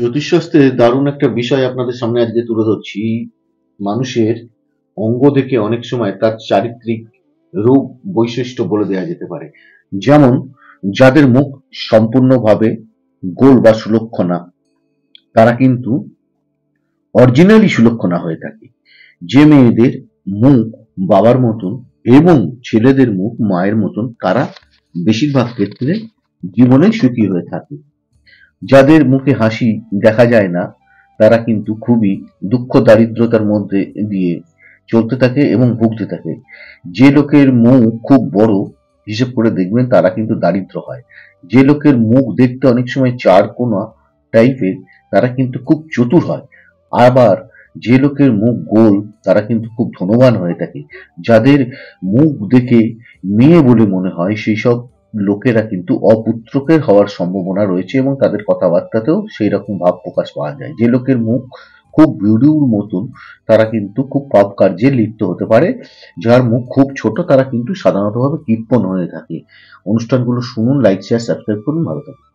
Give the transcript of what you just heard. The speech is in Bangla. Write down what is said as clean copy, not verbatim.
জ্যোতিষশাস্ত্রে দারুণ একটা বিষয় আপনাদের সামনে আজকে তুলে ধরছি। মানুষের অঙ্গ দেখে অনেক সময় তার চারিত্রিক রূপ বৈশিষ্ট্য বলে দেওয়া যেতে পারে। যেমন যাদের মুখ সম্পূর্ণভাবে গোল বা সুলক্ষণা, তারা কিন্তু অরিজিনালি সুলক্ষণা হয়ে থাকে। যে মেয়েদের মুখ বাবার মতন এবং ছেলেদের মুখ মায়ের মতন, তারা বেশিরভাগ ক্ষেত্রে জীবনে সুখী হয়ে থাকে। যাদের মুখে হাসি দেখা যায় না, তারা কিন্তু খুবই দুঃখ দারিদ্রতার মধ্যে দিয়ে চলতে থাকে এবং ভুগতে থাকে। যে লোকের মুখ খুব বড়, হিসেব করে দেখবেন তারা কিন্তু দারিদ্র হয়। যে লোকের মুখ দেখতে অনেক সময় চারকোনা টাইপের, তারা কিন্তু খুব চতুর হয়। আবার যে লোকের মুখ গোল, তারা কিন্তু খুব ধনবান হয়ে থাকে। যাদের মুখ দেখে মেয়ে বলে মনে হয়, সেই সব লোকেরা কিন্তু অপুত্রকের হওয়ার সম্ভাবনা রয়েছে এবং তাদের কথাবার্তাতেও সেই রকম ভাব প্রকাশ পাওয়া যায়। যে লোকের মুখ খুব বিউডিউর মতন, তারা কিন্তু খুব পাপ কার্যে লিপ্ত হতে পারে। যার মুখ খুব ছোট, তারা কিন্তু সাধারণতভাবে কৃপণ হয়ে থাকে। অনুষ্ঠানগুলো শুনুন, লাইক শেয়ার সাবস্ক্রাইব করুন, ভালো থাকুন।